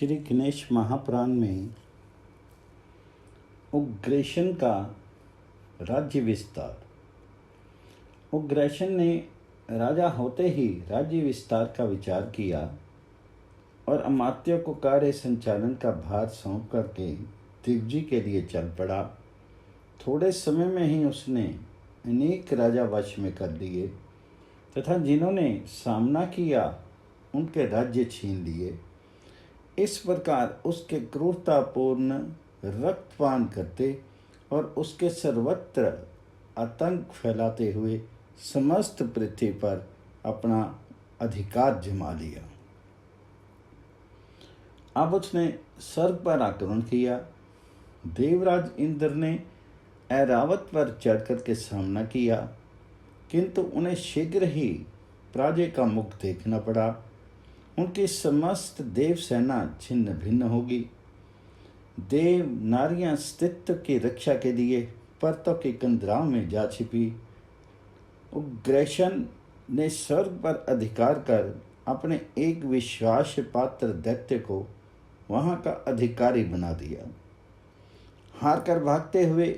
श्री गणेश महापुराण में उग्रेशन का राज्य विस्तार। उग्रेशन ने राजा होते ही राज्य विस्तार का विचार किया और अमात्यों को कार्य संचालन का भार सौंप करके दिग्विजय के लिए चल पड़ा। थोड़े समय में ही उसने अनेक राजा वश में कर लिए तथा जिन्होंने सामना किया उनके राज्य छीन लिए। इस प्रकार उसके क्रूरतापूर्ण रक्तपान करते और उसके सर्वत्र आतंक फैलाते हुए समस्त पृथ्वी पर अपना अधिकार जमा लिया। अब उसने स्वर्ग पर आक्रमण किया। देवराज इंद्र ने ऐरावत पर चढ़कर के सामना किया, किंतु उन्हें शीघ्र ही पराजय का मुख देखना पड़ा। उनकी समस्त देव सेना छिन्न भिन्न होगी। देव नारियां अस्तित्व की रक्षा के लिए पर्वतों के कंदराओं में जा छिपी। उग्रेशन ने स्वर्ग पर अधिकार कर अपने एक विश्वास पात्र दैत्य को वहां का अधिकारी बना दिया। हार कर भागते हुए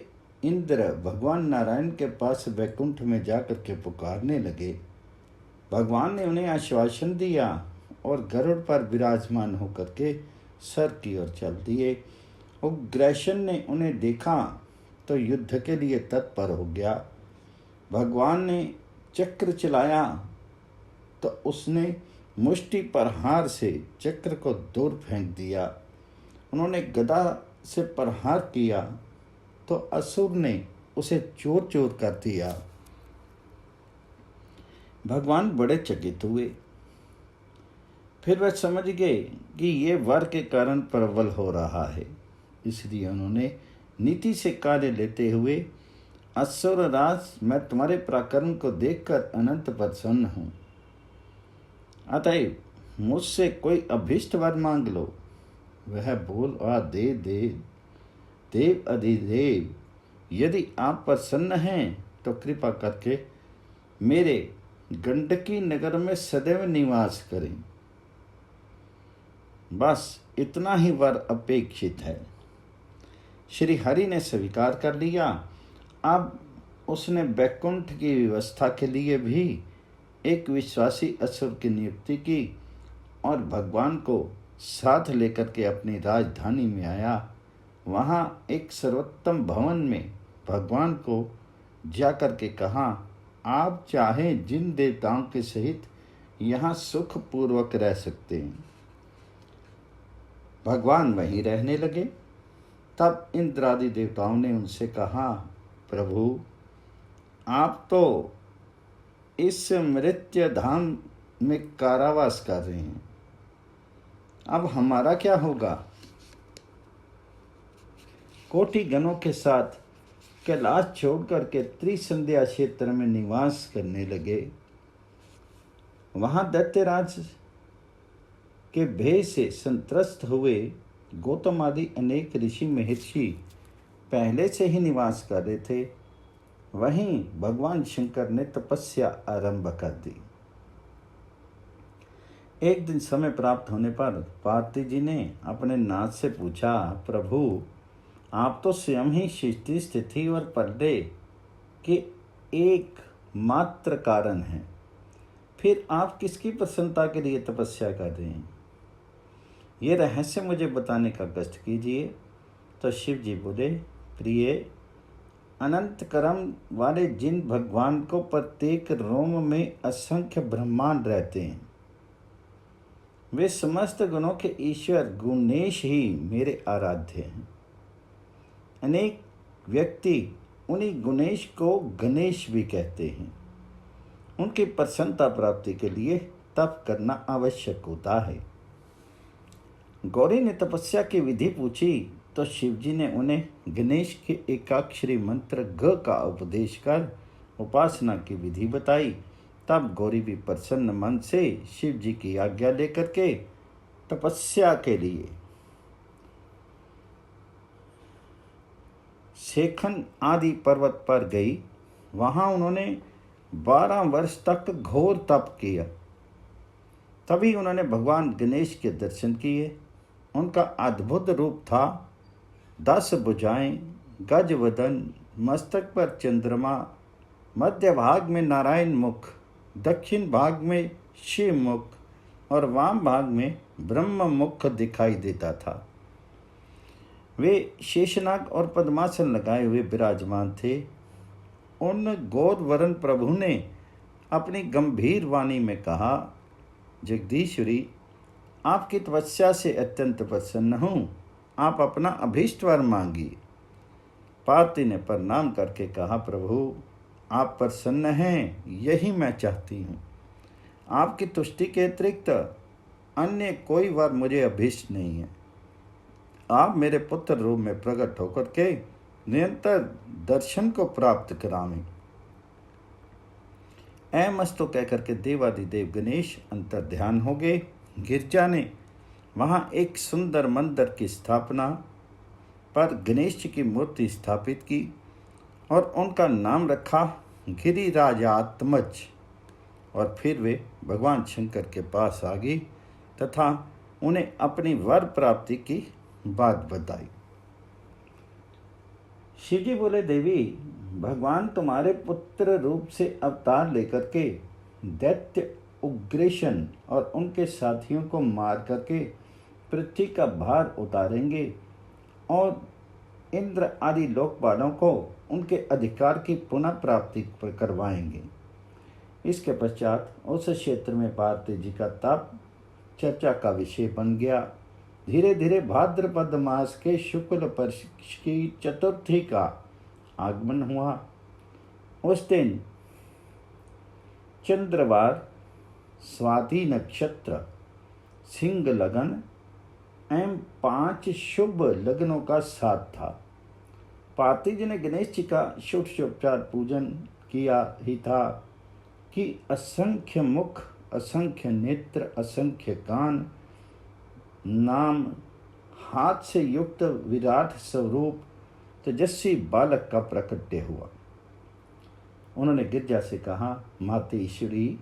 इंद्र भगवान नारायण के पास वैकुंठ में जाकर के पुकारने लगे। भगवान ने उन्हें आश्वासन दिया और गरुड़ पर विराजमान होकर के स्वर्ग की ओर चल दिए। उग्रेशन ने उन्हें देखा तो युद्ध के लिए तत्पर हो गया। भगवान ने चक्र चलाया तो उसने मुष्टि प्रहार से चक्र को दूर फेंक दिया। उन्होंने गदा से प्रहार किया तो असुर ने उसे चूर चूर कर दिया। भगवान बड़े चकित हुए। फिर वह समझ गए कि ये वर के कारण प्रबल हो रहा है, इसलिए उन्होंने नीति से कार्य लेते हुए, असुर राज, मैं तुम्हारे पराक्रम को देखकर अनंत प्रसन्न हूँ, अतएव मुझसे कोई अभीष्ट वर मांग लो। वह बोल आ दे देव अधिदेव, यदि आप प्रसन्न हैं तो कृपा करके मेरे गंडकी नगर में सदैव निवास करें। बस इतना ही वर अपेक्षित है। श्री हरि ने स्वीकार कर लिया। अब उसने वैकुंठ की व्यवस्था के लिए भी एक विश्वासी असुर की नियुक्ति की और भगवान को साथ लेकर के अपनी राजधानी में आया। वहाँ एक सर्वोत्तम भवन में भगवान को जाकर के कहा, आप चाहें जिन देवताओं के सहित यहाँ सुखपूर्वक रह सकते हैं। भगवान वहीं रहने लगे। तब इंद्रादि देवताओं ने उनसे कहा, प्रभु आप तो इस मृत्यु धाम में कारावास कर रहे हैं, अब हमारा क्या होगा। कोटि गणों के साथ कैलाश छोड़कर के त्रिसंध्या क्षेत्र में निवास करने लगे। वहां दैत्यराज के भय से संत्रस्त हुए गौतम आदि अनेक ऋषि महर्षि पहले से ही निवास कर रहे थे। वहीं भगवान शंकर ने तपस्या आरंभ कर दी। एक दिन समय प्राप्त होने पर पार्वती जी ने अपने नाथ से पूछा, प्रभु आप तो स्वयं ही सृष्टि स्थिति और प्रलय के एक मात्र कारण हैं, फिर आप किसकी प्रसन्नता के लिए तपस्या कर रहे हैं। ये रहस्य मुझे बताने का कष्ट कीजिए। तो शिव जी बोले, प्रिय, अनंत कर्म वाले जिन भगवान को प्रत्येक रोम में असंख्य ब्रह्मांड रहते हैं, वे समस्त गुणों के ईश्वर गुणेश ही मेरे आराध्य हैं। अनेक व्यक्ति उन्हीं गुणेश को गणेश भी कहते हैं। उनकी प्रसन्नता प्राप्ति के लिए तप करना आवश्यक होता है। गौरी ने तपस्या की विधि पूछी तो शिवजी ने उन्हें गणेश के एकाक्षरी मंत्र ग का उपदेश कर उपासना की विधि बताई। तब गौरी भी प्रसन्न मन से शिव जी की आज्ञा लेकर के तपस्या के लिए शेखन आदि पर्वत पर गई। वहां उन्होंने 12 वर्ष तक घोर तप किया। तभी उन्होंने भगवान गणेश के दर्शन किए। उनका अद्भुत रूप था। 10 भुजाएं, गज वदन, मस्तक पर चंद्रमा, मध्य भाग में नारायण मुख, दक्षिण भाग में शिव मुख और वाम भाग में ब्रह्म मुख दिखाई देता था। वे शेषनाग और पद्मासन लगाए हुए विराजमान थे। उन गौरवरण प्रभु ने अपनी गंभीर वाणी में कहा, जगदीश्वरी, आपकी तपस्या से अत्यंत प्रसन्न हूँ, आप अपना अभीष्ट वर मांगिए। पार्वती ने प्रणाम करके कहा, प्रभु आप प्रसन्न हैं, यही मैं चाहती हूँ। आपकी तुष्टि के अतिरिक्त अन्य कोई वर मुझे अभीष्ट नहीं है। आप मेरे पुत्र रूप में प्रकट होकर के निरंतर दर्शन को प्राप्त करावें। ऐमस्तु कहकर के देवादिदेव गणेश अंतर ध्यान हो गए। गिरजा ने वहाँ एक सुंदर मंदिर की स्थापना पर गणेश जी की मूर्ति स्थापित की और उनका नाम रखा गिरिराजात्मज। और फिर वे भगवान शंकर के पास आ गई तथा उन्हें अपनी वर प्राप्ति की बात बताई। शिव जी बोले, देवी, भगवान तुम्हारे पुत्र रूप से अवतार लेकर के दैत्य उग्रेशन और उनके साथियों को मार करके पृथ्वी का भार उतारेंगे और इंद्र आदि लोकपालों को उनके अधिकार की पुनः प्राप्ति करवाएंगे। इसके पश्चात उस क्षेत्र में पार्वती जी का तप चर्चा का विषय बन गया। धीरे धीरे भाद्रपद मास के शुक्ल पक्ष की चतुर्थी का आगमन हुआ। उस दिन चंद्रवार, स्वाति नक्षत्र, सिंह लगन एवं 5 शुभ लग्नों का साथ था। पार्वती जी ने गणेश जी का षोडशोपचार पूजन किया ही था कि असंख्य मुख, असंख्य नेत्र, असंख्य कान, नाम, हाथ से युक्त विराट स्वरूप तेजस्वी बालक का प्रकट्य हुआ। उन्होंने गिरजा से कहा, माते ईश्वरी,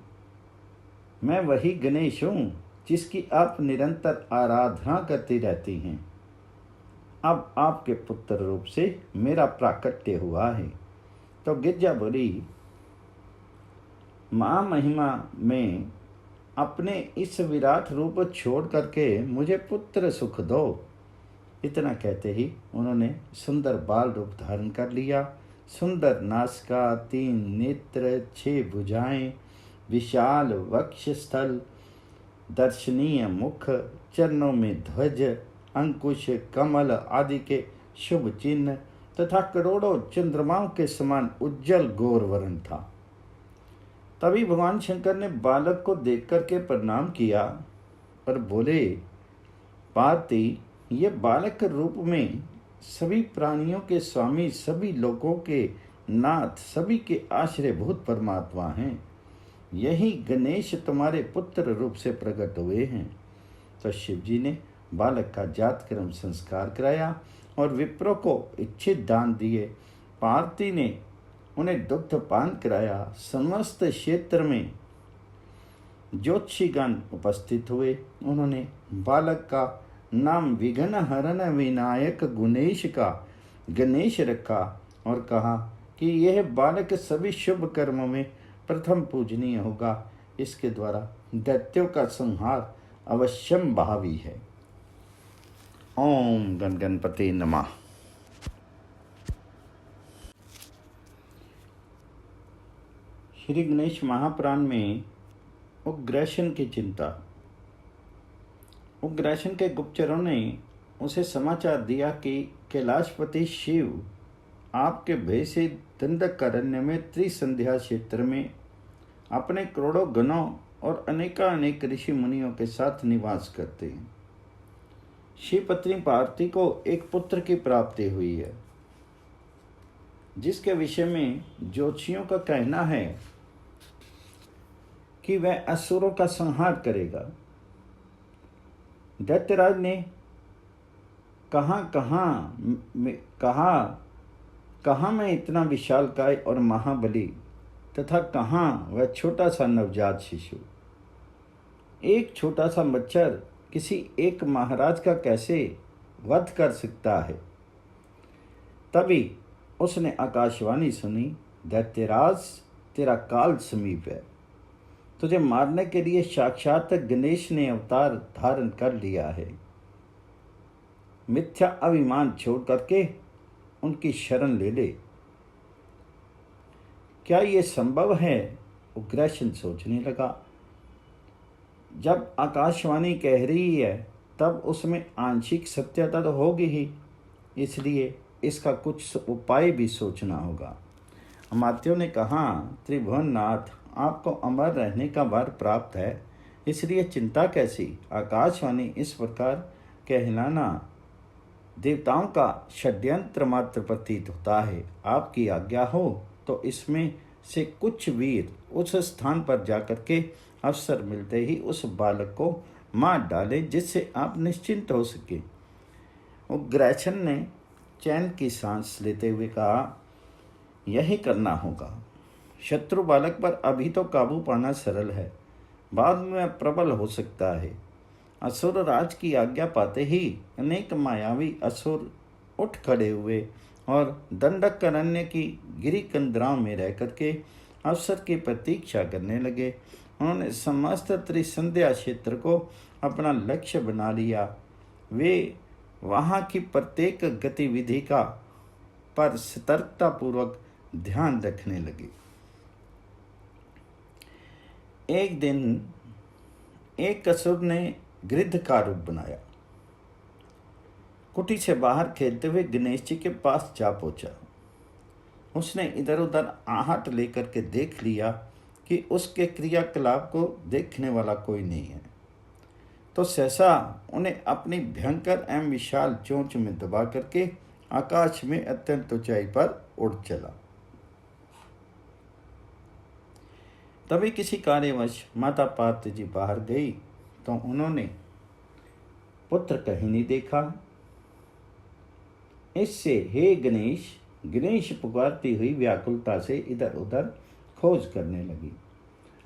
मैं वही गणेश हूँ जिसकी आप निरंतर आराधना करती रहती हैं। अब आपके पुत्र रूप से मेरा प्राकट्य हुआ है। तो गिरजा बोली, माँ महिमा में अपने इस विराट रूप छोड़ करके मुझे पुत्र सुख दो। इतना कहते ही उन्होंने सुंदर बाल रूप धारण कर लिया। सुंदर नासिका, 3 नेत्र, 6 भुजाएं, विशाल वक्षस्थल, दर्शनीय मुख, चरणों में ध्वज, अंकुश, कमल आदि के शुभ चिन्ह तथा करोड़ों चंद्रमाओं के समान उज्जवल गौरवर्ण था। तभी भगवान शंकर ने बालक को देख करके प्रणाम किया और बोले, पार्वती, ये बालक रूप में सभी प्राणियों के स्वामी, सभी लोगों के नाथ, सभी के आश्रयभूत परमात्मा हैं। यही गणेश तुम्हारे पुत्र रूप से प्रकट हुए हैं। तो शिव जी ने बालक का जातकर्म संस्कार कराया और विप्रों को इच्छित दान दिए। पार्वती ने उन्हें दुग्ध पान कराया। समस्त क्षेत्र में ज्योतिषीगण उपस्थित हुए। उन्होंने बालक का नाम विघ्न हरण विनायक गुणेश का गणेश रखा और कहा कि यह बालक सभी शुभ कर्मों में प्रथम पूजनीय होगा। इसके द्वारा दैत्यों का संहार अवश्यम भावी है। ओम गण गणपति नमः। श्री गणेश महापुराण में उग्रसेन की चिंता। उग्रसेन के गुप्तचरों ने उसे समाचार दिया कि कैलाशपति शिव आपके भय से दंडकारण्य में त्रिसंध्या क्षेत्र में अपने करोड़ों गणों और अनेकानेक ऋषि मुनियों के साथ निवास करते हैं। शिव पत्नी पार्वती को एक पुत्र की प्राप्ति हुई है, जिसके विषय में ज्योतिषियों का कहना है कि वह असुरों का संहार करेगा। दैत्यराज ने कहाँ मैं इतना विशालकाय और महाबली तथा कहाँ वह छोटा सा नवजात शिशु। एक छोटा सा मच्छर किसी एक महाराज का कैसे वध कर सकता है। तभी उसने आकाशवाणी सुनी, दैत्यराज, तेरा काल समीप है। तुझे मारने के लिए साक्षात गणेश ने अवतार धारण कर लिया है। मिथ्या अभिमान छोड़ करके उनकी शरण ले ले। क्या ये संभव है? उग्रसेन सोचने लगा। जब आकाशवाणी कह रही है तब उसमें आंशिक सत्यता तो होगी ही, इसलिए इसका कुछ उपाय भी सोचना होगा। अमात्यों ने कहा, त्रिभुवननाथ, आपको अमर रहने का वर प्राप्त है, इसलिए चिंता कैसी। आकाशवाणी इस प्रकार कहलाना देवताओं का षड्यंत्र मात्र प्रतीत होता है। आपकी आज्ञा हो तो इसमें से कुछ वीर उस स्थान पर जाकर के अवसर मिलते ही उस बालक को मार डाले, जिससे आप निश्चिंत हो सके। उग्रसेन ने चैन की सांस लेते हुए कहा, यही करना होगा। शत्रु बालक पर अभी तो काबू पाना सरल है, बाद में प्रबल हो सकता है। असुर राज की आज्ञा पाते ही अनेक मायावी असुर उठ खड़े हुए और दंडकारण्य की गिरी कंदराओं में रह करके अवसर की प्रतीक्षा करने लगे। उन्होंने समस्त त्रिसंध्या क्षेत्र को अपना लक्ष्य बना लिया। वे वहाँ की प्रत्येक गतिविधि का पर सतर्कतापूर्वक ध्यान रखने लगे। एक दिन एक असुर ने गिद्ध का रूप बनाया। कुटी से बाहर खेलते हुए गणेश जी के पास जा पहुंचा। उसने इधर उधर आहट लेकर के देख लिया कि उसके क्रियाकलाप को देखने वाला कोई नहीं है, तो सहसा उन्हें अपनी भयंकर एवं विशाल चोंच में दबा करके आकाश में अत्यंत ऊंचाई पर उड़ चला। तभी किसी कार्यवश माता पार्वती जी बाहर गई तो उन्होंने पुत्र कहीं नहीं देखा। इससे हे गणेश, गणेश पुकारती हुई व्याकुलता से इधर उधर खोज करने लगी।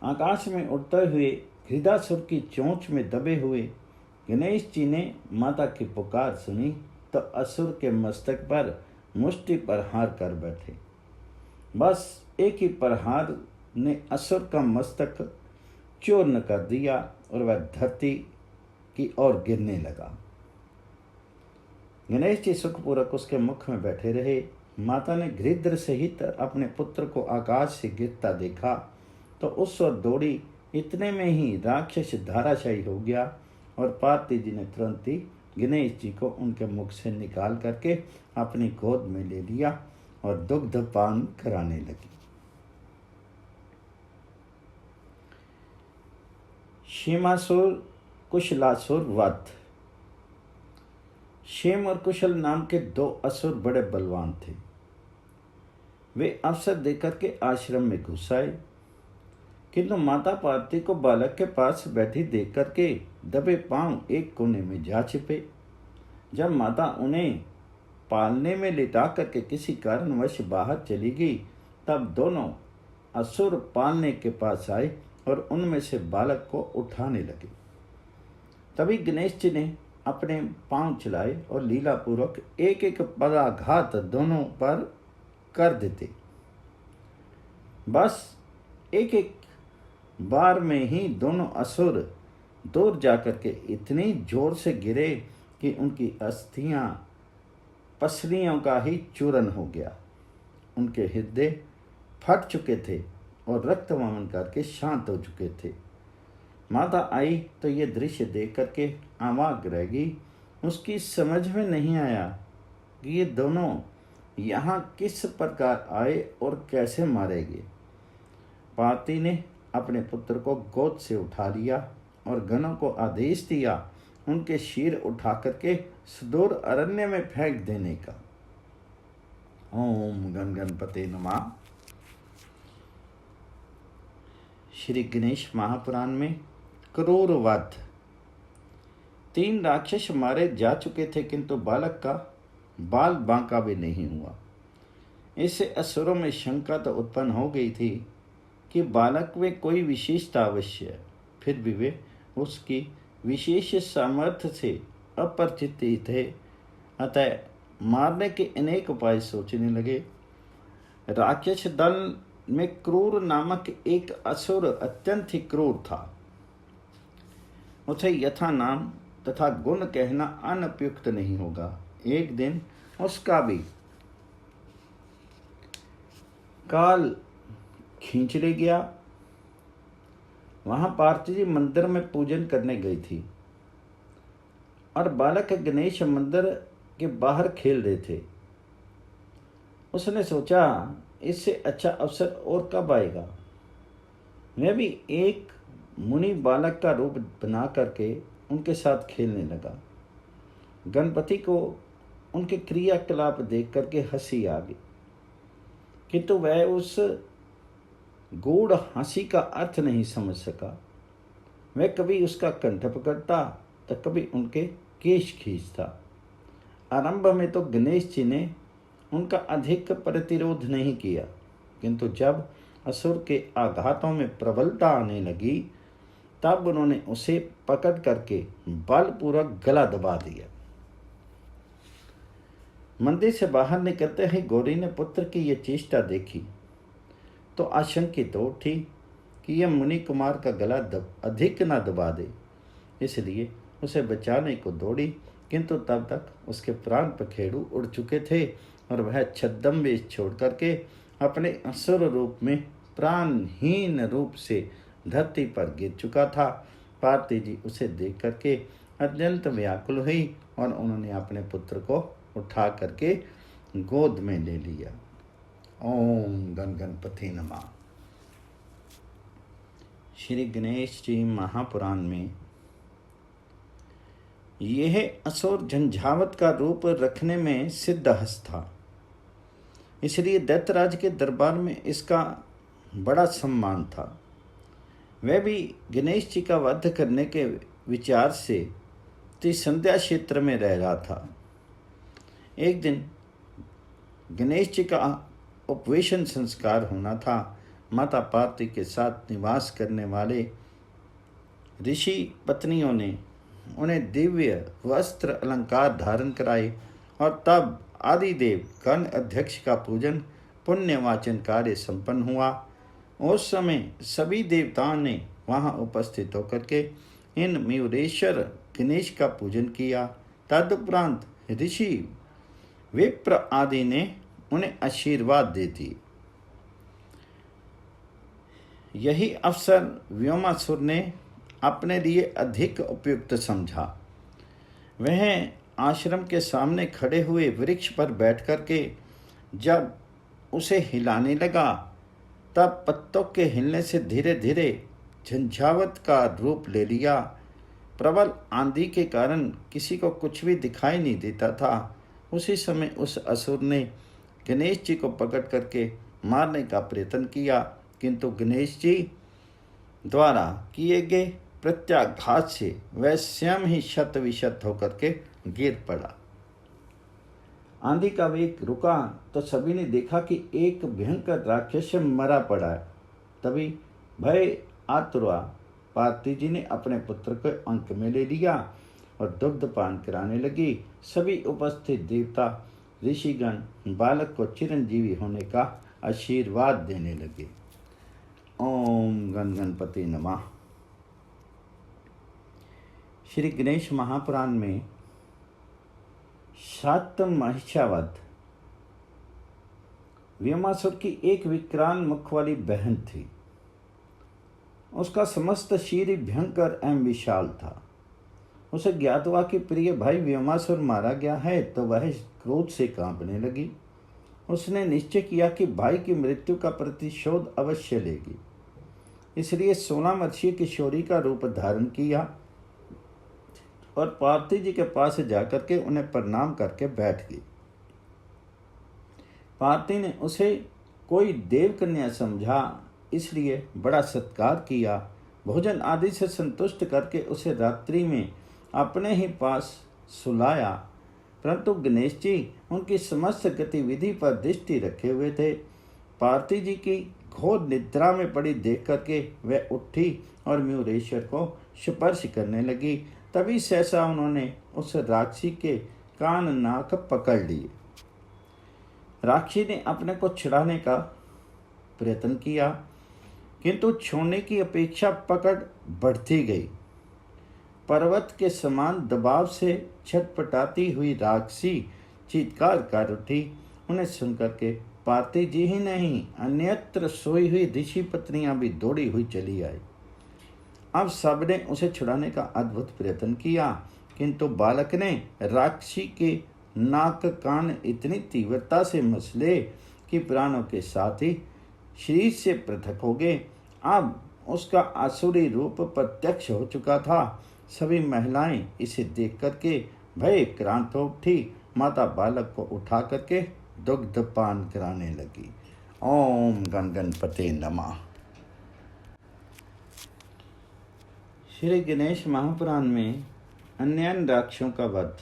आकाश में उड़ते हुए हृदासुर की चोंच में दबे हुए गणेश जी ने माता की पुकार सुनी तो असुर के मस्तक पर मुष्टि प्रहार कर बैठे। बस एक ही प्रहार ने असुर का मस्तक चूर्ण कर दिया और वह धरती की ओर गिरने लगा। गणेश जी सुखपूर्वक उसके मुख में बैठे रहे। माता ने गृध्र सहित अपने पुत्र को आकाश से गिरता देखा तो उस ओर दौड़ी। इतने में ही राक्षस धराशायी हो गया और पार्वती जी ने तुरंत ही गणेश जी को उनके मुख से निकाल करके अपनी गोद में ले लिया और दुग्धपान कराने लगी। क्षेमासुर कुशलासुर वध। क्षेम और कुशल नाम के दो असुर बड़े बलवान थे। वे अवसर देकर के आश्रम में घुस आए, किंतु माता पार्वती को बालक के पास बैठी देख करके दबे पांव एक कोने में जा छिपे। जब माता उन्हें पालने में लिटा करके किसी कारणवश बाहर चली गई तब दोनों असुर पालने के पास आए और उनमें से बालक को उठाने लगे। तभी गणेश जी ने अपने पांव चलाए और लीलापूर्वक एक एक पदाघात दोनों पर कर देते। बस एक एक बार में ही दोनों असुर दूर जाकर के इतनी जोर से गिरे कि उनकी अस्थियां पसलियों का ही चूरन हो गया। उनके हृदय फट चुके थे और रक्त वमन करके शांत हो चुके थे। माता आई तो ये दृश्य देख करके अवाक रह गई। उसकी समझ में नहीं आया कि ये दोनों यहाँ किस प्रकार आए और कैसे मारे गए। पार्वती ने अपने पुत्र को गोद से उठा लिया और गणों को आदेश दिया उनके शीर उठा करके सुदूर अरण्य में फेंक देने का। ओम गण गणपते नमः। श्री गणेश महापुराण में क्रूर वध। 3 राक्षस मारे जा चुके थे किंतु बालक का बाल बांका भी नहीं हुआ। इससे असुरों में शंका तो उत्पन्न हो गई थी कि बालक में कोई विशेषता अवश्य है, फिर भी वे उसकी विशेष सामर्थ्य से अपरिचित ही थे, अतः मारने के अनेक उपाय सोचने लगे। राक्षस दल में क्रूर नामक एक असुर अत्यंत ही क्रूर था। उसे यथा नाम तथा गुण कहना अनुपयुक्त नहीं होगा। एक दिन उसका भी काल खींच ले गया। वहां पार्वती जी मंदिर में पूजन करने गई थी और बालक गणेश मंदिर के बाहर खेल रहे थे। उसने सोचा इससे अच्छा अवसर और कब आएगा। मैं भी एक मुनि बालक का रूप बना करके उनके साथ खेलने लगा। गणपति को उनके क्रियाकलाप देख करके हंसी आ गई, किंतु वह उस गूढ़ हंसी का अर्थ नहीं समझ सका। वह कभी उसका कंठ पकड़ता तो कभी उनके केश खींचता। आरंभ में तो गणेश जी ने उनका अधिक प्रतिरोध नहीं किया, किंतु जब असुर के आघातों में प्रबलता आने लगी तब उन्होंने उसे पकड़ करके बलपूर्वक गला दबा दिया। मंदिर से बाहर निकलते ही गौरी ने पुत्र की यह चेष्टा देखी तो आशंकित हो उठी कि यह मुनि कुमार का गला अधिक न दबा दे, इसलिए उसे बचाने को दौड़ी, किंतु तब तक उसके प्राण पखेरु उड़ चुके थे और वह छद्म वेश छोड़ करके अपने असुर रूप में प्राणहीन रूप से धरती पर गिर चुका था। पार्वती जी उसे देख करके अत्यंत व्याकुल हुई और उन्होंने अपने पुत्र को उठा करके गोद में ले लिया। ओम गण गणपति नमः। श्री गणेश जी महापुराण में यह असुर झंझावत का रूप रखने में सिद्धहस्त था, इसलिए दैत्यराज के दरबार में इसका बड़ा सम्मान था। वह भी गणेश जी का वध करने के विचार से त्रिसंध्या क्षेत्र में रह रहा था। एक दिन गणेश जी का उपवेशन संस्कार होना था। माता पार्वती के साथ निवास करने वाले ऋषि पत्नियों ने उन्हें दिव्य वस्त्र अलंकार धारण कराए और तब आदिदेव गण अध्यक्ष का पूजन पुण्यवाचन कार्य संपन्न हुआ। उस समय सभी देवताओं ने वहां उपस्थित होकर के इन मयूरेश्वर गणेश का पूजन किया। तदुपरांत ऋषि विप्र आदि ने उन्हें आशीर्वाद दे दिए। यही अवसर व्योमासुर ने अपने लिए अधिक उपयुक्त समझा। वह आश्रम के सामने खड़े हुए वृक्ष पर बैठ करके जब उसे हिलाने लगा तब पत्तों के हिलने से धीरे धीरे झंझावत का रूप ले लिया। प्रबल आंधी के कारण किसी को कुछ भी दिखाई नहीं देता था। उसी समय उस असुर ने गणेश जी को पकड़ करके मारने का प्रयत्न किया, किंतु गणेश जी द्वारा किए गए प्रत्याघात से वह स्वयं ही शत विशत होकर के गिर पड़ा। आंधी का वेग रुका तो सभी ने देखा कि एक भयंकर राक्षस मरा पड़ा है। तभी भय आतुरा पार्वती जी ने अपने पुत्र को अंक में ले लिया और दुग्धपान कराने लगी। सभी उपस्थित देवता ऋषिगण बालक को चिरंजीवी होने का आशीर्वाद देने लगे। ओम गण गणपति नमः। श्री गणेश महापुराण में सातम महिषावध व्योमासुर की एक विकराल मुख वाली बहन थी। उसका समस्त शरीर भयंकर एवं विशाल था। उसे ज्ञात हुआ कि प्रिय भाई व्योमासुर मारा गया है तो वह क्रोध से कांपने लगी। उसने निश्चय किया कि भाई की मृत्यु का प्रतिशोध अवश्य लेगी, इसलिए 16 वर्षीय किशोरी का रूप धारण किया और पार्वती जी के पास जाकर के उन्हें प्रणाम करके बैठ गई। पार्वती ने उसे कोई देव कन्या समझा, इसलिए बड़ा सत्कार किया। भोजन आदि से संतुष्ट करके उसे रात्रि में अपने ही पास सुलाया, परंतु गणेश जी उनकी समस्त गतिविधि पर दृष्टि रखे हुए थे। पार्वती जी की घोर निद्रा में पड़ी देख करके वह उठी और म्यूरेश्वर को स्पर्श करने लगी। तभी सहसा उन्होंने उस राक्षसी के कान नाक पकड़ लिए। राक्षसी ने अपने को छुड़ाने का प्रयत्न किया, किंतु छोड़ने की अपेक्षा पकड़ बढ़ती गई। पर्वत के समान दबाव से छटपटाती हुई राक्षसी चीत्कार कर उठी। उन्हें सुनकर के पार्थिव जी ही नहीं, अन्यत्र सोई हुई ऋषि पत्नियां भी दौड़ी हुई चली आई। अब सबने उसे छुड़ाने का अद्भुत प्रयत्न किया, किंतु बालक ने राक्षसी के नाक कान इतनी तीव्रता से मसले कि प्राणों के साथ ही शरीर से पृथक हो गए। अब उसका आसुरी रूप प्रत्यक्ष हो चुका था। सभी महिलाएं इसे देख करके भय क्रांत हो उठी। माता बालक को उठा करके दुग्ध पान कराने लगी। ओम गण गणपते नमः। श्री गणेश महापुराण में अन्य राक्षसों का वध।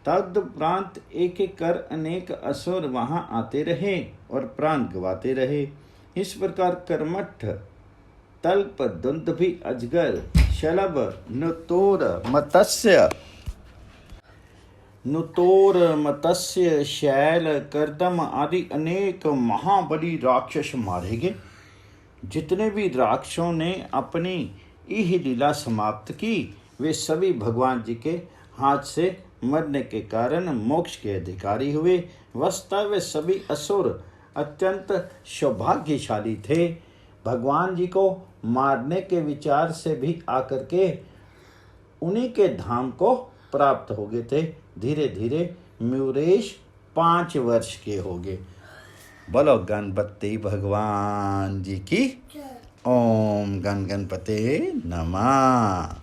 तदुपरांत एक एक कर अनेक असुर वहां आते रहे और प्राण गवाते रहे। इस प्रकार कर्मठ, तल्प, दुंदुभि, अजगर, शलभ, नुतोर मत्स्य, शैल, कर्दम आदि अनेक महाबली राक्षस मारे गए। जितने भी राक्षसों ने अपनी यह लीला समाप्त की, वे सभी भगवान जी के हाथ से मरने के कारण मोक्ष के अधिकारी हुए। वस्तुतः वे सभी असुर अत्यंत सौभाग्यशाली थे। भगवान जी को मारने के विचार से भी आकर के उन्हीं के धाम को प्राप्त हो गए थे। धीरे धीरे म्यूरेश 5 वर्ष के हो गए। बोलो गणपति भगवान जी की। ओम गण गणपते नमः।